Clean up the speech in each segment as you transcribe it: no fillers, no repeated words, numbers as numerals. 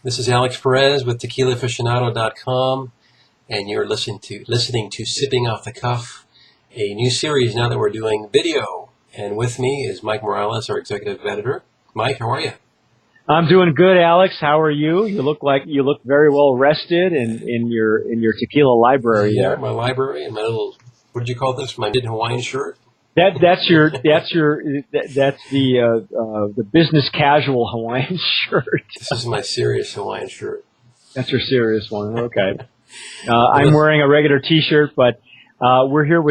This is Alex Perez with TequilaAficionado.com, and you're listening to Sipping Off the Cuff, a new series now that we're doing video. And with me is Mike Morales, our executive editor. Mike, how are you? I'm doing good, Alex. How are you? You look very well rested in your tequila library Yeah, there. my library and my little, what did you call this? My Hawaiian shirt? That's the business casual Hawaiian shirt. This is my serious Hawaiian shirt. That's your serious one. Okay. I'm wearing a regular T-shirt, but we're here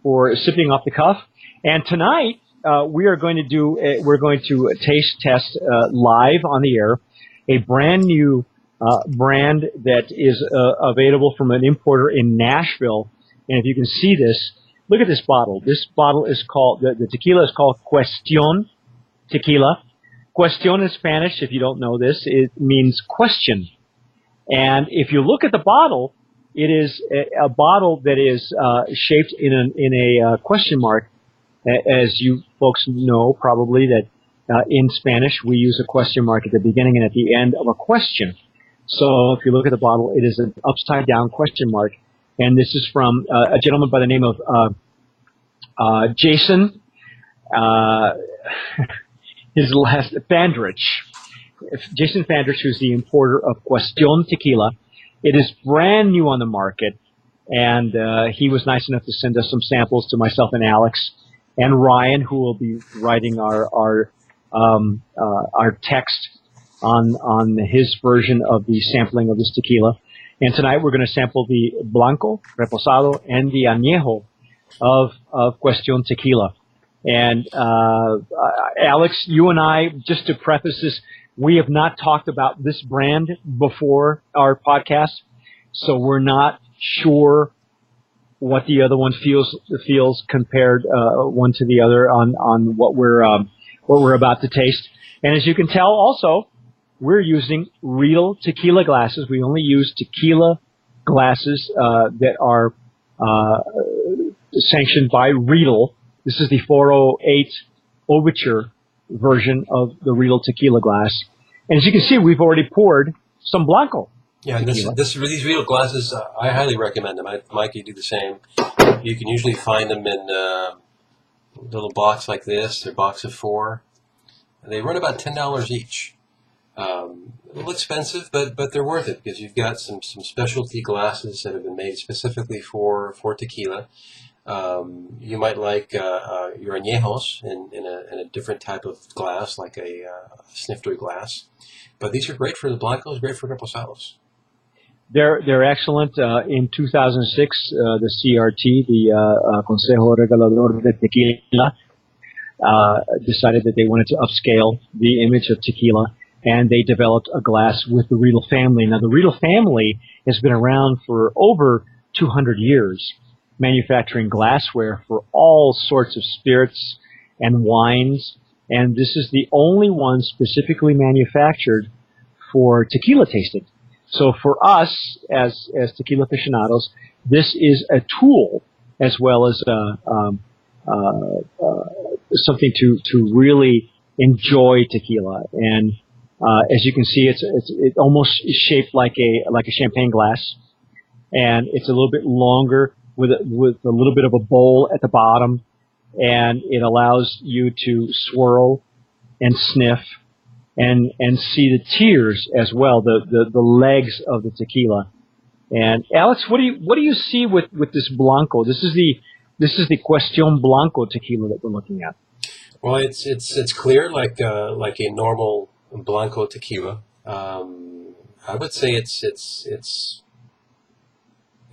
for Sipping Off the Cuff, and tonight we're going to taste test live on the air a brand new brand that is available from an importer in Nashville. And if you can see this, look at this bottle. This bottle is called, the tequila is called Cuestion tequila. Cuestion in Spanish, if you don't know this, it means question. And if you look at the bottle, it is a bottle that is shaped in a question mark. As you folks know probably that in Spanish we use a question mark at the beginning and at the end of a question. So if you look at the bottle, it is an upside down question mark. And this is from a gentleman by the name of Jason, his last, Fandrich. Jason Fandrich, who's the importer of Cuestion tequila. It is brand new on the market, and he was nice enough to send us some samples to myself and Alex and Ryan, who will be writing our text on his version of the sampling of this tequila. And tonight we're going to sample the Blanco, Reposado, and the Añejo of Cuestion tequila. And Alex, you and I, just to preface this, we have not talked about this brand before our podcast, so we're not sure what the other one feels compared one to the other on what we're about to taste. And as you can tell, also we're using real tequila glasses. We only use tequila glasses that are sanctioned by Riedel. This is the 408 Overture version of the Riedel tequila glass. And as you can see, we've already poured some Blanco. Yeah, and these Riedel glasses, I highly recommend them. Mike, you do the same. You can usually find them in a little box like this, or box of 4. And they run about $10 each. A little expensive, but they're worth it because you've got some specialty glasses that have been made specifically for tequila. You might like your añejos in a different type of glass, like a snifter glass. But these are great for the Blancos, great for Reposados. They're excellent. In 2006, the CRT, the Consejo Regulador de Tequila, decided that they wanted to upscale the image of tequila, and they developed a glass with the Riedel family. Now, the Riedel family has been around for over 200 years, manufacturing glassware for all sorts of spirits and wines, and this is the only one specifically manufactured for tequila tasting. So for us, as tequila aficionados, this is a tool as well as something to really enjoy tequila. And as you can see, it almost is shaped like a champagne glass, and it's a little bit longer with a little bit of a bowl at the bottom, and it allows you to swirl and sniff and see the tears as well, the legs of the tequila. And Alex, what do you see with this Blanco? This is the Cuestion Blanco tequila that we're looking at. Well, it's clear like a normal Blanco tequila. I would say it's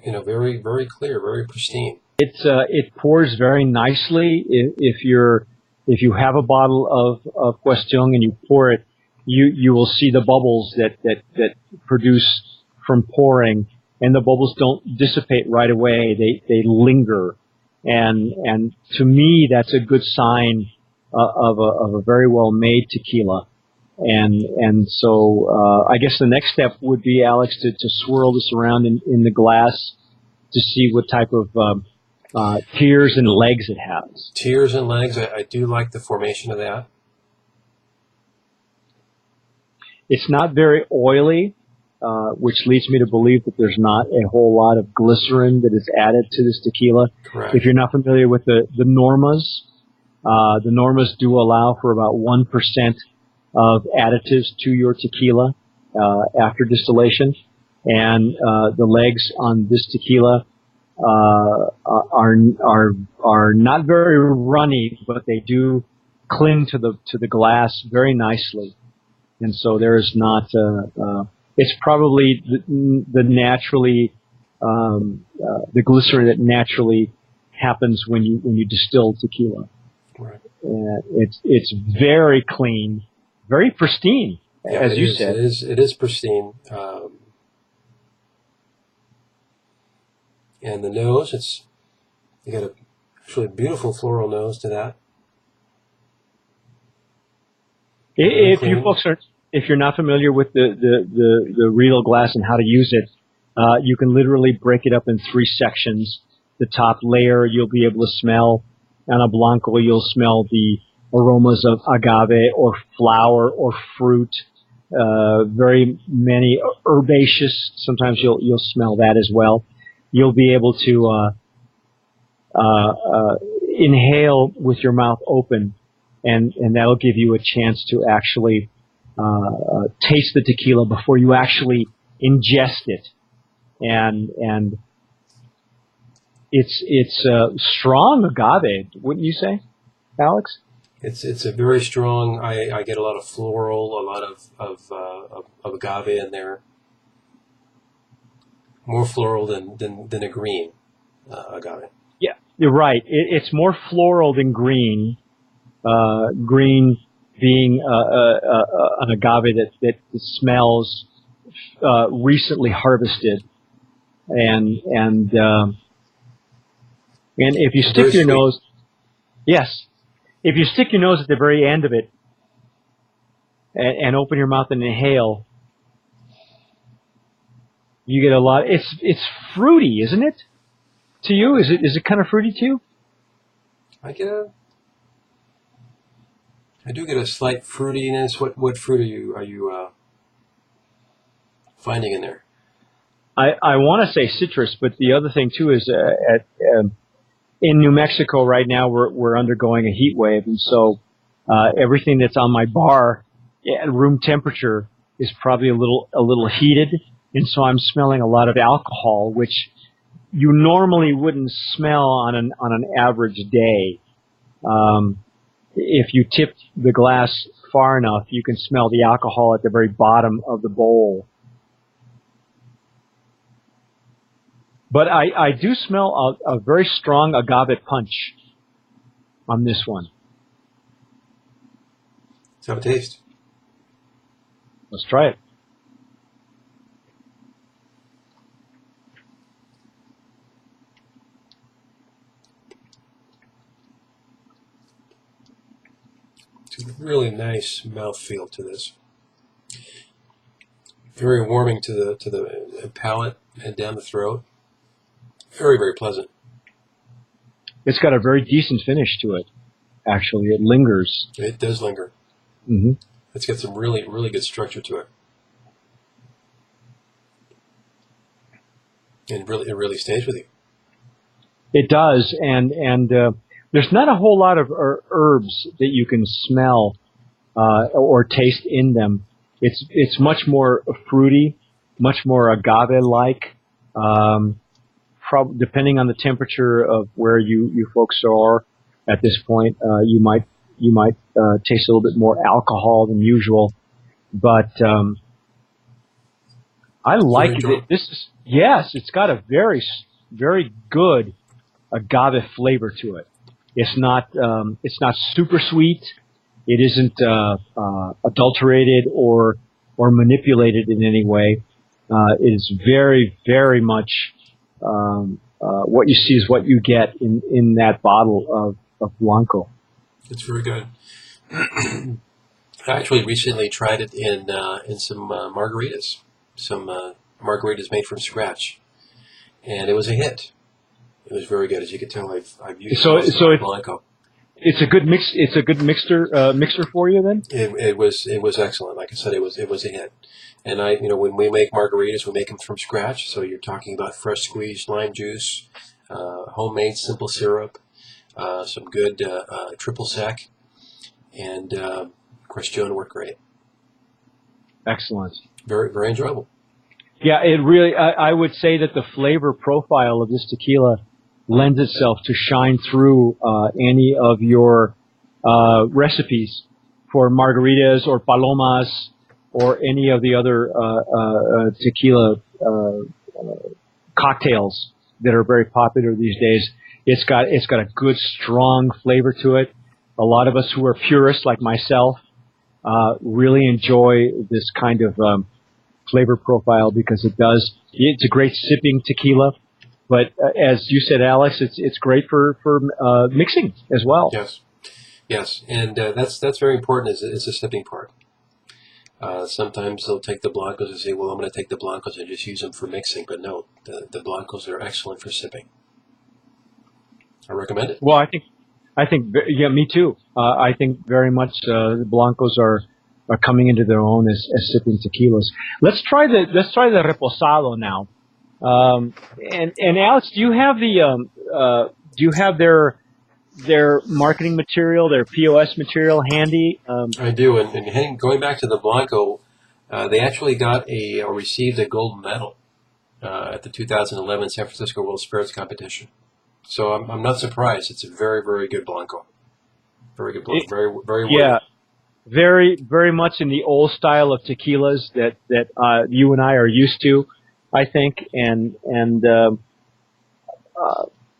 very, very clear, very pristine. It pours very nicely. If you have a bottle of Cuestion and you pour it, you will see the bubbles that produce from pouring, and the bubbles don't dissipate right away. They linger, and to me that's a good sign of a very well made tequila. And so I guess the next step would be, Alex, to swirl this around in the glass to see what type of tears and legs it has. Tears and legs, I do like the formation of that. It's not very oily, which leads me to believe that there's not a whole lot of glycerin that is added to this tequila. Correct. If you're not familiar with the normas do allow for about 1% of additives to your tequila after distillation, and the legs on this tequila are not very runny, but they do cling to the glass very nicely, and so there is not. It's probably the naturally the glycerin that naturally happens when you distill tequila. Right. It's very clean, very pristine, as you said. It is pristine. And the nose, you got actually a beautiful floral nose to that. If you're not familiar with the Riedel glass and how to use it, you can literally break it up in 3 sections. The top layer you'll be able to smell. On a Blanco, you'll smell the aromas of agave or flower or fruit. Very many herbaceous. Sometimes you'll smell that as well. You'll be able to inhale with your mouth open, and that'll give you a chance to actually taste the tequila before you actually ingest it. And it's strong agave, wouldn't you say, Alex? It's a very strong. I get a lot of floral, a lot of agave in there. More floral than a green agave. Yeah, you're right. It's more floral than green. Green being an agave that smells recently harvested, and if you stick your nose, yes, if you stick your nose at the very end of it and open your mouth and inhale, you get a lot. It's fruity, isn't it? To you, is it kind of fruity to you? I do get a slight fruitiness. What fruit are you finding in there? I want to say citrus, but the other thing too is in New Mexico right now we're undergoing a heat wave, and so everything that's on my bar at room temperature is probably a little heated, and so I'm smelling a lot of alcohol, which you normally wouldn't smell on an average day. If you tip the glass far enough, you can smell the alcohol at the very bottom of the bowl. But I do smell a very strong agave punch on this one. Let's have a taste. Let's try it. It's a really nice mouthfeel to this. Very warming to the palate and down the throat. Very, very pleasant. It's got a very decent finish to it. Actually, it lingers. It does linger. Mm-hmm. It's got some really, really good structure to it. And it really stays with you. It does, and there's not a whole lot of herbs that you can smell or taste in them. It's much more fruity, much more agave-like. Depending on the temperature of where you folks are at this point, you might taste a little bit more alcohol than usual. But I like it. It's got a very, very good agave flavor to it. It's not super sweet. It isn't adulterated or manipulated in any way. It is very, very much what you see is what you get in that bottle of Blanco. It's very good. I actually recently tried it in some margaritas, margaritas made from scratch, and it was a hit. It was very good, as you can tell. I've used Blanco. it's a good mix. It's a good mixer for you then. It was excellent. Like I said, it was a hit. And when we make margaritas, we make them from scratch. So you're talking about fresh squeezed lime juice, homemade simple syrup, some good triple sec, and Cuestion worked great. Excellent. Very, very enjoyable. Yeah, it really. I would say that the flavor profile of this tequila lends itself to shine through any of your recipes for margaritas or palomas or any of the other tequila cocktails that are very popular these days. It's got a good, strong flavor to it. A lot of us who are purists, like myself, really enjoy this kind of flavor profile because it's a great sipping tequila. But as you said, Alex, it's great for mixing as well. Yes, and that's very important. Is the sipping part. Sometimes they'll take the Blancos and say, well, I'm going to take the Blancos and just use them for mixing. But no, the Blancos are excellent for sipping. I recommend it. Well, I think, yeah, me too. I think very much the Blancos are coming into their own as sipping tequilas. Let's try the Reposado now. And Alex, do you have their marketing material, their POS material handy? I do, and going back to the Blanco, they actually received a gold medal at the 2011 San Francisco World Spirits Competition. So I'm not surprised. It's a very, very good Blanco. Very good Blanco. Very yeah, very, very much in the old style of tequilas that you and I are used to, I think, and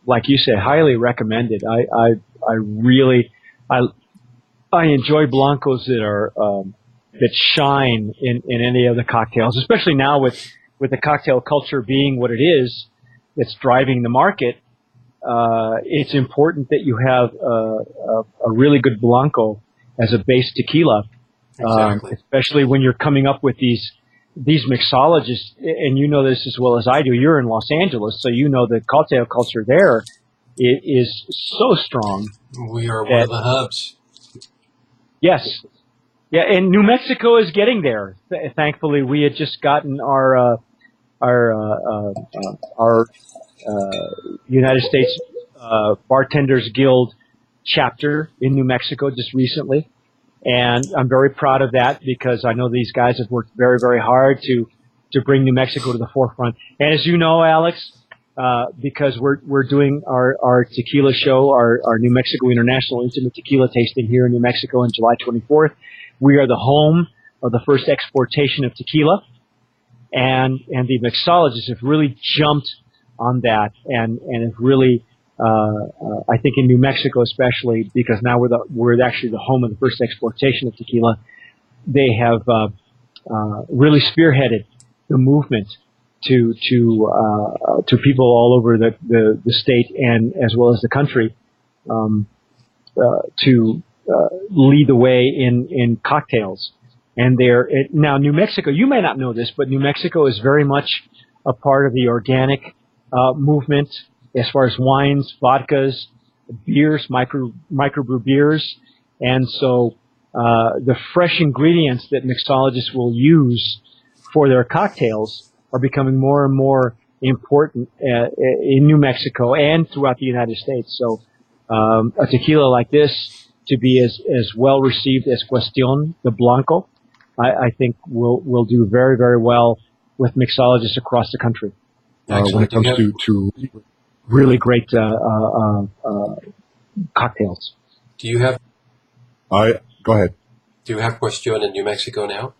like you said, highly recommended. I really enjoy Blancos that shine in any of the cocktails, especially now with the cocktail culture being what it is, that's driving the market. It's important that you have a really good Blanco as a base tequila, exactly. Especially when you're coming up with these mixologists, and you know this as well as I do. You're in Los Angeles, so you know the cocktail culture there is so strong. We are one of the hubs. Yes. Yeah, and New Mexico is getting there. Thankfully, we had just gotten our United States Bartenders Guild chapter in New Mexico just recently. And I'm very proud of that because I know these guys have worked very, very hard to bring New Mexico to the forefront. And as you know, Alex, because we're doing our tequila show, our New Mexico International Intimate Tequila Tasting here in New Mexico on July 24th. We are the home of the first exportation of tequila, and the mixologists have really jumped on that and have really, I think in New Mexico especially, because now we're actually the home of the first exportation of tequila, they have really spearheaded the movement to people all over the state and as well as the country to lead the way in cocktails. And now New Mexico, you may not know this, but New Mexico is very much a part of the organic movement as far as wines, vodkas, beers, microbrew beers. And so the fresh ingredients that mixologists will use for their cocktails are becoming more and more important in New Mexico and throughout the United States. So a tequila like this to be as well received as Cuestion, the Blanco, I think will do very, very well with mixologists across the country when it comes to really great cocktails. Do you have? Go ahead. Do you have Cuestion in New Mexico now?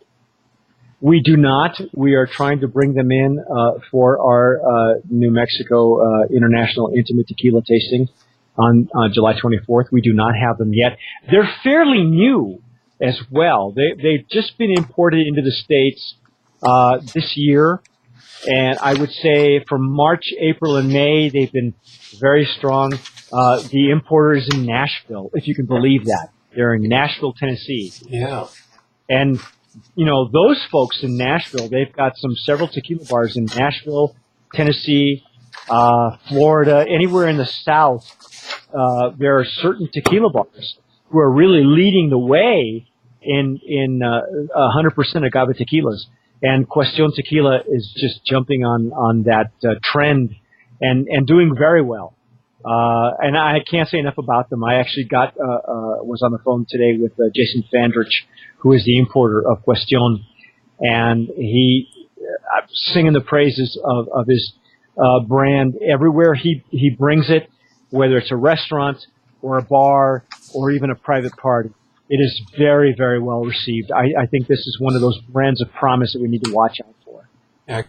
We do not. We are trying to bring them in for our New Mexico International Intimate Tequila Tasting on July 24th. We do not have them yet. They're fairly new as well. They've just been imported into the States this year. And I would say from March, April, and May, they've been very strong. The importer is in Nashville, if you can believe that. They're in Nashville, Tennessee. Yeah. And, you know, those folks in Nashville, they've got several tequila bars in Nashville, Tennessee, Florida, anywhere in the South. there are certain tequila bars who are really leading the way in 100% agave tequilas. And Cuestion Tequila is just jumping on that trend and doing very well. And I can't say enough about them. I actually was on the phone today with Jason Fandrich, who is the importer of Cuestion, and he singing the praises of his brand everywhere he brings it, whether it's a restaurant or a bar or even a private party. It is very, very well received. I think this is one of those brands of promise that we need to watch out for. Yeah,